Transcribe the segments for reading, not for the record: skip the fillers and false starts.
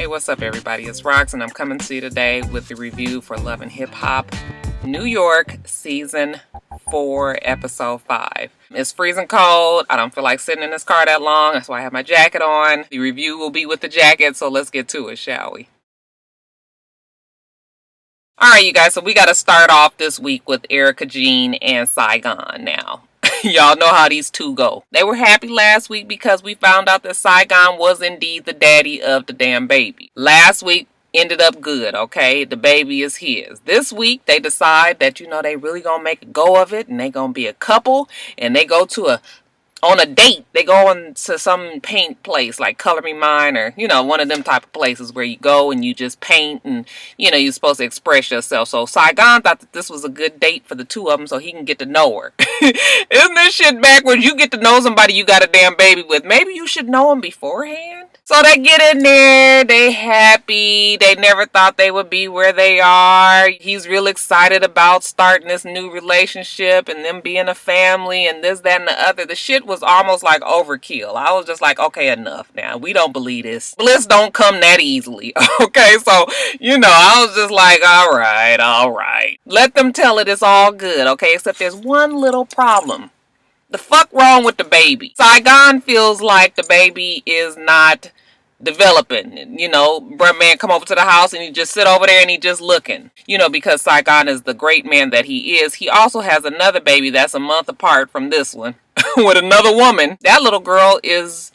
what's up everybody? It's Rox and I'm coming to you today with the review for Love and Hip Hop New York Season 4 Episode 5. It's freezing cold. I don't feel like sitting in this car that long. That's why I have my jacket on. The review will be with the jacket, so let's get to it, shall we? Alright you guys, so we got to start off this week with Erica Jean and Saigon now. Y'all know how these two go. They were happy last week because we found out that Saigon was indeed the daddy of the damn baby. Last week ended up good, okay? The baby is his. This week they decide that, they really gonna make a go of it and they gonna be a couple and they go to on a date. They go on to some paint place like Color Me Mine or, one of them type of places where you go and you just paint and, you're supposed to express yourself. So Saigon thought that this was a good date for the two of them so he can get to know her. Isn't this shit backwards? You get to know somebody you got a damn baby with. Maybe you should know them beforehand. So they get in there, they happy, they never thought they would be where they are. He's real excited about starting this new relationship and them being a family and this, that, and the other. The shit was almost like overkill. I was just like, okay, enough now. We don't believe this. Bliss don't come that easily. Okay, so, I was just like, all right. Let them tell it it's all good, okay? Except there's one little problem. The fuck wrong with the baby? Saigon feels like the baby is not developing. Bruh man come over to the house and he just sit over there and he just looking. Because Saigon is the great man that he is. He also has another baby that's a month apart from this one with another woman. That little girl is,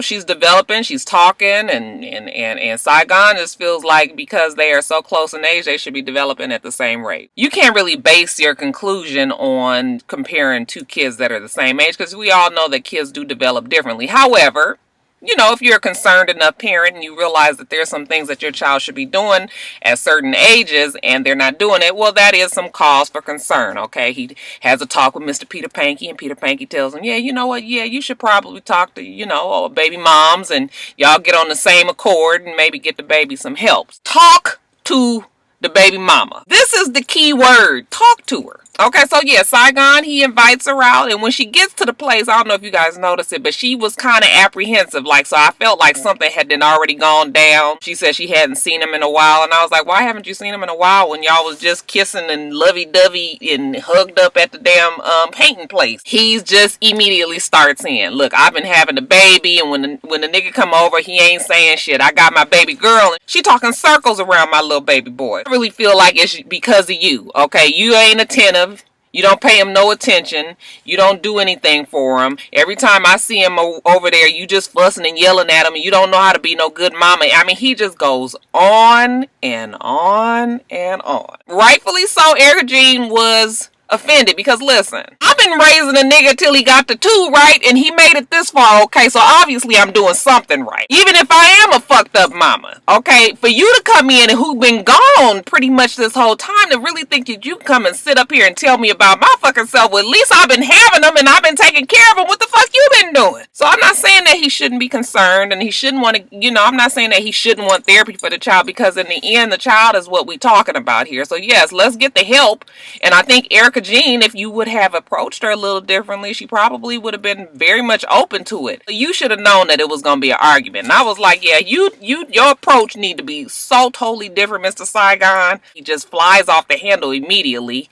she's developing, she's talking, and Saigon just feels like because they are so close in age, they should be developing at the same rate. You can't really base your conclusion on comparing two kids that are the same age because we all know that kids do develop differently. However, if you're a concerned enough parent and you realize that there's some things that your child should be doing at certain ages and they're not doing it, well, that is some cause for concern, okay? He has a talk with Mr. Peter Panky and Peter Panky tells him, yeah, you know what? Yeah, you should probably talk to, baby moms and y'all get on the same accord and maybe get the baby some help. Talk to the baby mama. This is the key word. Talk to her. Okay, so yeah, Saigon, he invites her out, and when she gets to the place, I don't know if you guys noticed it, but she was kind of apprehensive, so I felt like something had then already gone down. She said she hadn't seen him in a while, and I was like, why haven't you seen him in a while when y'all was just kissing and lovey-dovey and hugged up at the damn painting place? He's just immediately starts in, look, I've been having a baby, and when the nigga come over, he ain't saying shit. I got my baby girl, and she talking circles around my little baby boy. I really feel like it's because of you, okay? You ain't attentive. You don't pay him no attention. You don't do anything for him. Every time I see him over there, you just fussing and yelling at him. And you don't know how to be no good mama. I mean, he just goes on and on and on. Rightfully so, Erica Jean was offended because listen, I've been raising a nigga till he got to 2, right? And he made it this far, okay? So obviously I'm doing something right. Even if I am a fucked up mama, okay? For you to come in and who been gone pretty much this whole time to really think that you come and sit up here and tell me about my fucking self, well, at least I've been having them and I've been taking care of them. What the fuck you been doing? So I'm not saying that he shouldn't be concerned and he shouldn't want to, I'm not saying that he shouldn't want therapy for the child because in the end, the child is what we talking about here. So yes, let's get the help. And I think Erica Jean, if you would have approached her a little differently, she probably would have been very much open to it. You should have known that it was going to be an argument. And I was like, yeah, your approach need to be so totally different, Mr. Saigon. He just flies off the handle immediately.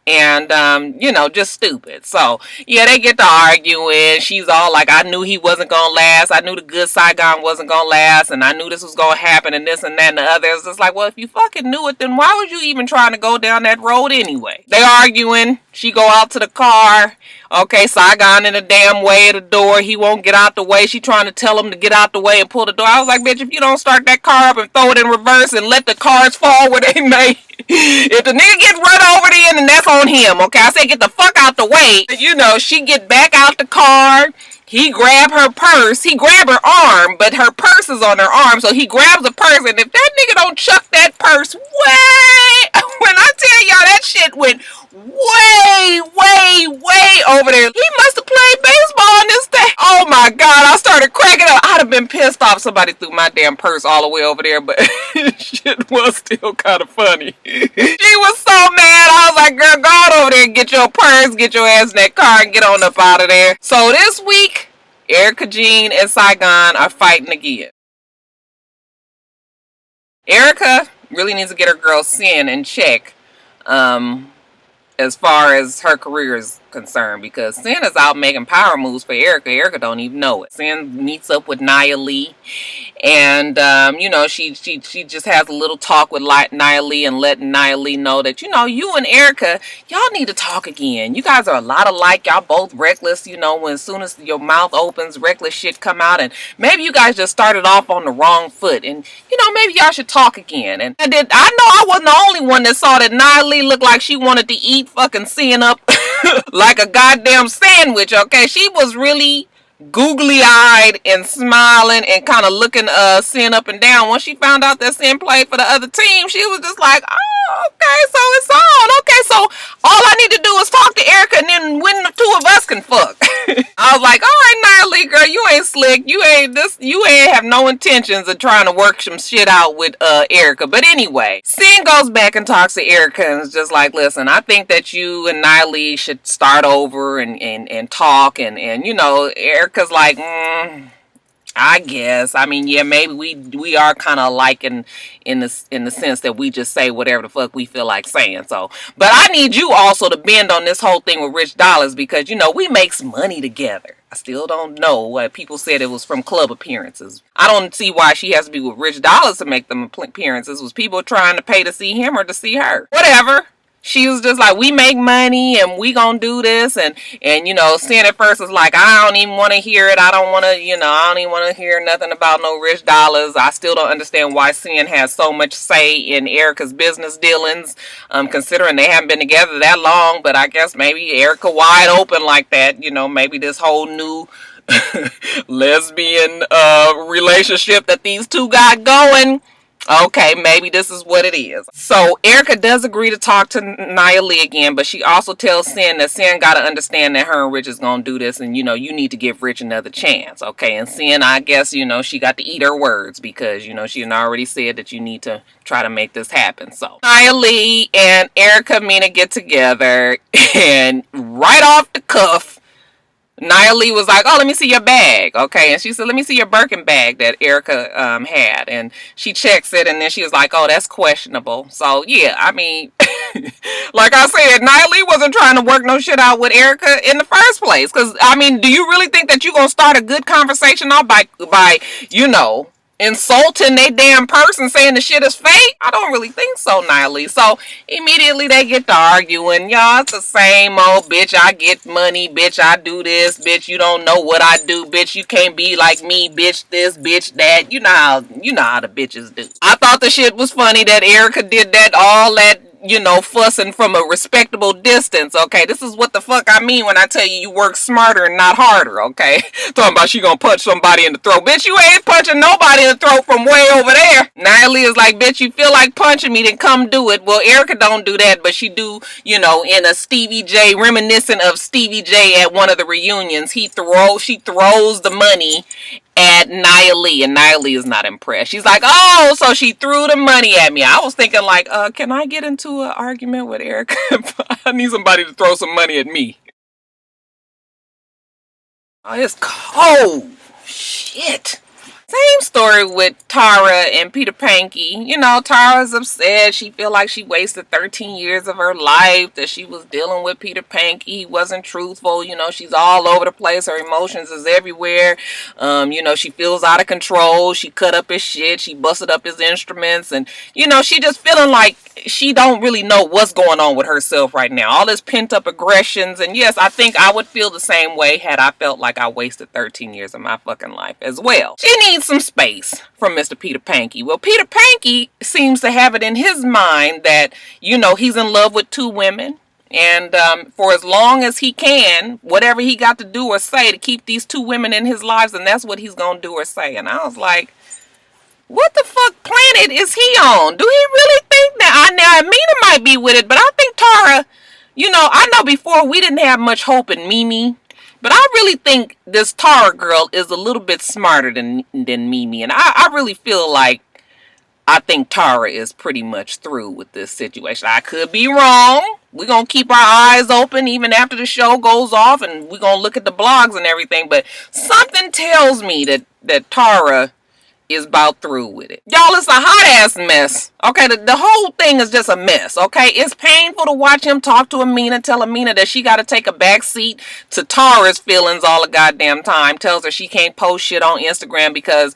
And, just stupid. So, yeah, they get to arguing. She's all like, I knew he wasn't going to last. I knew the good Saigon wasn't going to last. And I knew this was going to happen and this and that and the other. It's just like, well, if you fucking knew it, then why was you even trying to go down that road anyway? They arguing. She go out to the car. Okay, Saigon in the damn way of the door. He won't get out the way. She trying to tell him to get out the way and pull the door. I was like, bitch, if you don't start that car up and throw it in reverse and let the cars fall where they may. If the nigga gets run over then that's on him, okay? I say get the fuck out the way. She get back out the car. He grabbed her purse. He grabbed her arm, but her purse is on her arm. So he grabs the purse, and if that nigga don't chuck that purse way, when I tell y'all that shit went way over there. He must have played baseball in this thing. Oh my God, I started cracking up. I'd have been pissed off if somebody threw my damn purse all the way over there, but shit was still kind of funny. She was so mad. I was like, girl, go on over there and get your purse, get your ass in that car and get on up out of there. So this week, Erica Jean and Saigon are fighting again. Erica really needs to get her girl Sin in check. Um, as far as her career is concerned, because Sin is out making power moves for Erica. Erica don't even know it. Sin meets up with Nya Lee, and she just has a little talk with Nya Lee and letting Nya Lee know that you and Erica, y'all need to talk again. You guys are a lot alike. Y'all both reckless. When as soon as your mouth opens, reckless shit come out, and maybe you guys just started off on the wrong foot, and maybe y'all should talk again. And I know I wasn't the only one that saw that Nya Lee looked like she wanted to eat fucking Sin up like a goddamn sandwich. Okay, she was really googly-eyed and smiling and kind of looking Sin up and down. Once she found out that Sin played for the other team, she was just like, oh, okay, so it's on. Okay, so all I need to do is talk to Erica, and then when the two of us can fuck. I was like, all right, Nya Lee, girl, you ain't slick. You ain't have no intentions of trying to work some shit out with Erica. But anyway, Sin goes back and talks to Erica and is just like, listen, I think that you and Nya Lee should start over and talk. And Erica's like, I guess. I mean, yeah, maybe we are kind of alike in the sense that we just say whatever the fuck we feel like saying. So, but I need you also to bend on this whole thing with Rich Dollars, because we make some money together. I still don't know what people said it was from club appearances. I don't see why she has to be with Rich Dollars to make them appearances. Was people trying to pay to see him or to see her? Whatever. She was just like, we make money and we gonna do this, and Sin at first was like, I don't even want to hear it. I don't want to, I don't even want to hear nothing about no Rich Dollars. I still don't understand why Sin has so much say in Erica's business dealings, considering they haven't been together that long. But I guess maybe Erica wide open like that. Maybe this whole new lesbian relationship that these two got going. Okay, maybe this is what it is. So Erica does agree to talk to Nya Lee again, but she also tells Sin that Sin got to understand that her and Rich is going to do this, and you need to give Rich another chance. Okay, and Sin, I guess, she got to eat her words, because she had already said that you need to try to make this happen. So Nya Lee and Erica Mena get together, and right off the cuff, Nya Lee was like, oh, let me see your bag. Okay. And she said, let me see your Birkin bag that Erica had. And she checks it, and then she was like, oh, that's questionable. So, yeah, I mean, like I said, Nya Lee wasn't trying to work no shit out with Erica in the first place. Because, I mean, do you really think that you're going to start a good conversation off by insulting they damn person, saying the shit is fake? I don't really think so, Nya Lee. So immediately they get to arguing. Y'all, it's the same old bitch. I get money, bitch. I do this, bitch. You don't know what I do, bitch. You can't be like me, bitch. This, bitch, that. You know how the bitches do. I thought the shit was funny that Erica did that, all that, fussing from a respectable distance. Okay, this is what the fuck I mean when I tell you work smarter and not harder. Okay, talking about she gonna punch somebody in the throat. Bitch, you ain't punching nobody in the throat from way over there. Nya Lee is like, bitch, you feel like punching me, then come do it. Well, Erica don't do that, but she do, in a Stevie J, reminiscent of Stevie J at one of the reunions. She throws the money at Nya Lee, and Nya Lee is not impressed. She's like, oh, so she threw the money at me. I was thinking like, can I get into an argument with Erica? I need somebody to throw some money at me. Oh, it's cold. Shit. Same story with Tara and Peter Panky. Tara's upset. She feel like she wasted 13 years of her life, that she was dealing with Peter Panky. He wasn't truthful. She's all over the place. Her emotions is everywhere. She feels out of control. She cut up his shit. She busted up his instruments. And, she just feeling like she don't really know what's going on with herself right now. All this pent up aggressions. And yes, I think I would feel the same way had I felt like I wasted 13 years of my fucking life as well. She needs some space from Mr. Peter Panky. Well, Peter Panky seems to have it in his mind that, he's in love with two women. And for as long as he can, whatever he got to do or say to keep these two women in his lives, and that's what he's going to do or say. And I was like, what the fuck planet is he on? Do he really think that? Now, Mena might be with it, but I think Tara, I know before we didn't have much hope in Mimi, but I really think this Tara girl is a little bit smarter than Mimi, and I really feel like I think Tara is pretty much through with this situation. I could be wrong. We're going to keep our eyes open even after the show goes off, and we're going to look at the blogs and everything, but something tells me that Tara is about through with it. Y'all, it's a hot ass mess. Okay, the whole thing is just a mess. Okay, it's painful to watch him talk to Amina, tell Amina that she got to take a back seat to Tara's feelings all the goddamn time. Tells her she can't post shit on Instagram because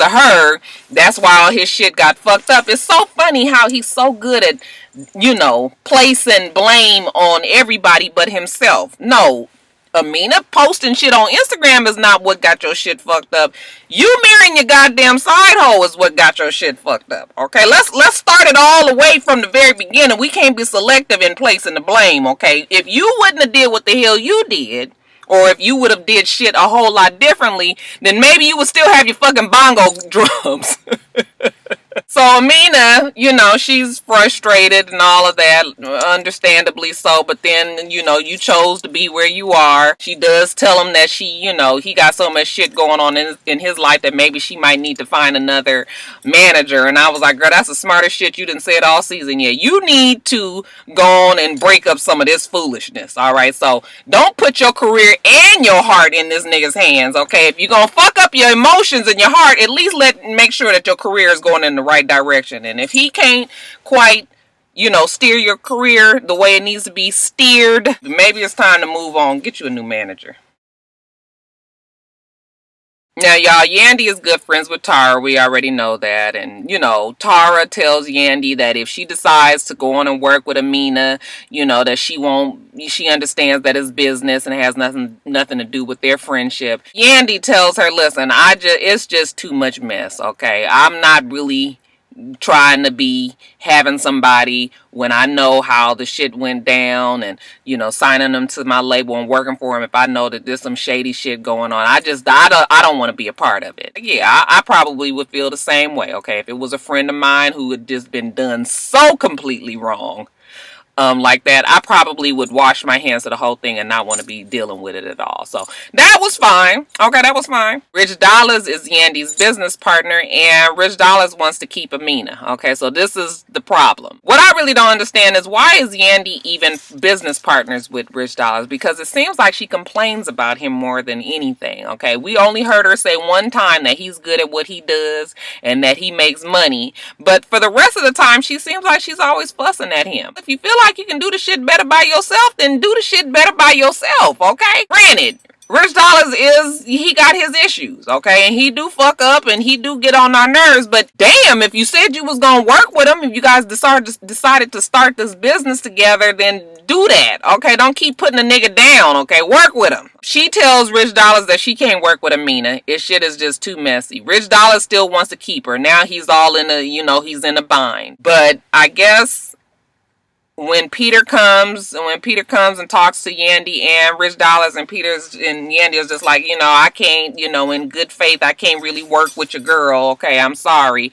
of her. That's why all his shit got fucked up. It's so funny how he's so good at, you know, placing blame on everybody but himself. No. Amina posting shit on Instagram is not what got your shit fucked up. You marrying your goddamn side hoe is what got your shit fucked up. Okay, let's start it all the way from the very beginning. We can't be selective in placing the blame. Okay, if you wouldn't have did what the hell you did, or if you would have did shit a whole lot differently, then maybe you would still have your fucking bongo drums. So Amina, you know, she's frustrated and all of that, understandably so, but then, you know, you chose to be where you are. She does tell him that she, you know, he got so much shit going on in his life that maybe she might need to find another manager. And I was like, girl, that's the smartest shit you didn't say it all season yet. You need to go on and break up some of this foolishness, all right? So don't put your career and your heart in this nigga's hands, okay? If you're gonna fuck up your emotions and your heart, at least make sure that your career is going in the right direction. And if he can't quite, you know, steer your career the way it needs to be steered, maybe it's time to move on. Get you a new manager. Now, y'all, Yandy is good friends with Tara. We already know that. And, you know, Tara tells Yandy that if she decides to go on and work with Amina, you know, that she understands that it's business and it has nothing to do with their friendship. Yandy tells her, listen, it's just too much mess, okay? I'm not really trying to be having somebody when I know how the shit went down and, you know, signing them to my label and working for them if I know that there's some shady shit going on. I don't want to be a part of it. Yeah, I probably would feel the same way, okay? If it was a friend of mine who had just been done so completely wrong, like that, I probably would wash my hands of the whole thing and not want to be dealing with it at all. So that was fine. Okay, that was fine. Rich Dollars is Yandy's business partner, and Rich Dollars wants to keep Amina. Okay, so this is the problem. What I really don't understand is why is Yandy even business partners with Rich Dollars? Because it seems like she complains about him more than anything. Okay, we only heard her say one time that he's good at what he does and that he makes money, but for the rest of the time she seems like she's always fussing at him. If you feel like you can do the shit better by yourself, then do the shit better by yourself, okay? Granted, Rich Dollars he got his issues, okay? And he do fuck up and he do get on our nerves, but damn, if you said you was gonna work with him, if you guys decided to start this business together, then do that, okay? Don't keep putting a nigga down, okay? Work with him. She tells Rich Dollars that she can't work with Amina. His shit is just too messy. Rich Dollars still wants to keep her. Now he's all in a, you know, he's in a bind. But I guess when Peter comes and talks to Yandy and Rich Dollars, and Yandy is just like, you know, I can't, you know, in good faith, I can't really work with your girl. Okay, I'm sorry.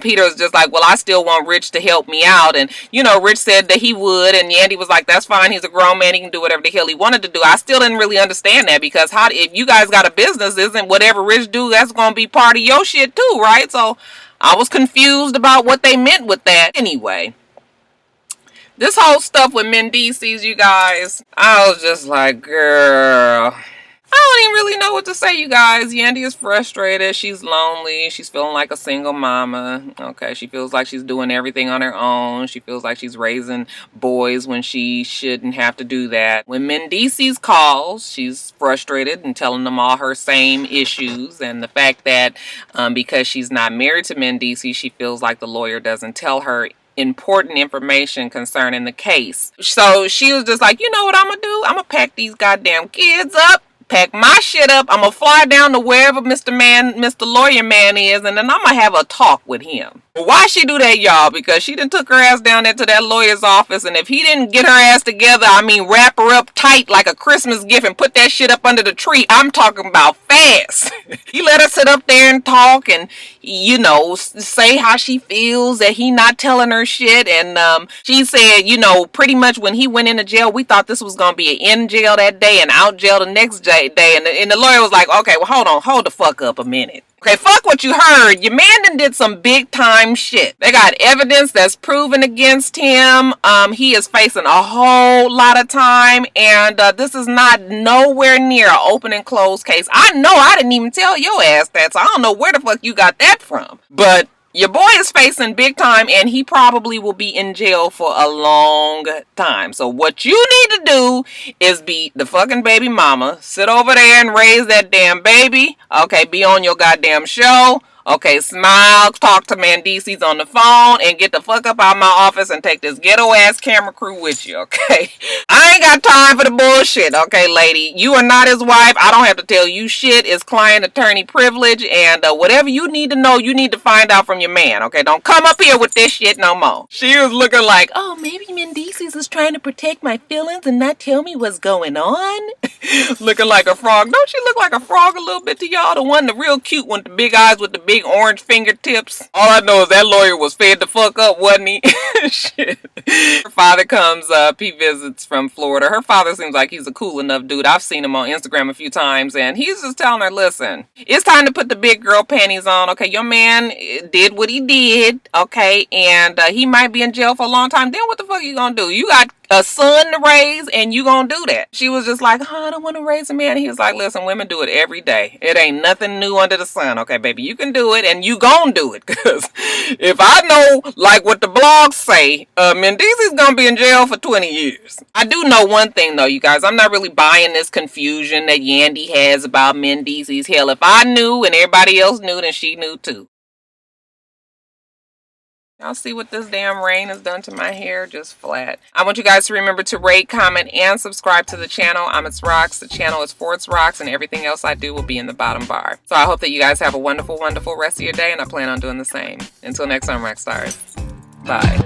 Peter is just like, well, I still want Rich to help me out. And, you know, Rich said that he would, and Yandy was like, that's fine. He's a grown man. He can do whatever the hell he wanted to do. I still didn't really understand that, because if you guys got a business, isn't whatever Rich do, that's going to be part of your shit too, right? So I was confused about what they meant with that. Anyway, this whole stuff with Mendices, you guys, I was just like, girl, I don't even really know what to say, you guys. Yandy is frustrated. She's lonely. She's feeling like a single mama. Okay, she feels like she's doing everything on her own. She feels like she's raising boys when she shouldn't have to do that. When Mendices calls, she's frustrated and telling them all her same issues, and the fact that because she's not married to Mendices, she feels like the lawyer doesn't tell her important information concerning the case. So she was just like, you know what I'm gonna do? I'm gonna pack these goddamn kids up, pack my shit up. I'm gonna fly down to wherever Mr. Lawyer Man is, and then I'm gonna have a talk with him. Why she do that, y'all? Because she done took her ass down there to that lawyer's office, and if he didn't get her ass together, I mean wrap her up tight like a Christmas gift and put that shit up under the tree, I'm talking about fast. He let her sit up there and talk and, you know, say how she feels that he not telling her shit. And she said, you know, pretty much when he went into jail, we thought this was gonna be an in jail that day and out jail the next day. And the lawyer was like, okay, well, hold the fuck up a minute. Okay, fuck what you heard. Your man done did some big time shit. They got evidence that's proven against him. He is facing a whole lot of time, and this is not nowhere near an open and closed case. I know I didn't even tell your ass that, so I don't know where the fuck you got that from. But your boy is facing big time, and he probably will be in jail for a long time. So what you need to do is be the fucking baby mama. Sit over there and raise that damn baby. Okay, be on your goddamn show. Okay, smile, talk to Mendices on the phone, and get the fuck up out of my office and take this ghetto ass camera crew with you, okay? I ain't got time for the bullshit, okay, lady? You are not his wife. I don't have to tell you shit. It's client attorney privilege, and whatever you need to know, you need to find out from your man, okay? Don't come up here with this shit no more. She was looking like, oh, maybe Mendices is trying to protect my feelings and not tell me what's going on. Looking like a frog. Don't she look like a frog a little bit to y'all? The real cute one, the big eyes with the big orange fingertips. All I know is that lawyer was fed the fuck up, wasn't he? Shit. Her father comes up. He visits from Florida. Her father seems like he's a cool enough dude. I've seen him on Instagram a few times, and he's just telling her, listen, it's time to put the big girl panties on. Okay, your man did what he did, okay, and he might be in jail for a long time. Then what the fuck you gonna do? You got a son to raise, and you gonna do that. She was just like, I don't want to raise a man. He was like, listen, women do it every day. It ain't nothing new under the sun, okay, baby? You can do it, and you gonna do it, because if I know, like what the blogs say, Mendices gonna be in jail for 20 years. I do know one thing, though, you guys. I'm not really buying this confusion that Yandy has about Mendices. Hell, if I knew and everybody else knew, then she knew, too. Y'all see what this damn rain has done to my hair? Just flat. I want you guys to remember to rate, comment, and subscribe to the channel. I'm itsrox. The channel is for itsrox, and everything else I do will be in the bottom bar. So I hope that you guys have a wonderful, wonderful rest of your day, and I plan on doing the same. Until next time, Roxstars. Bye.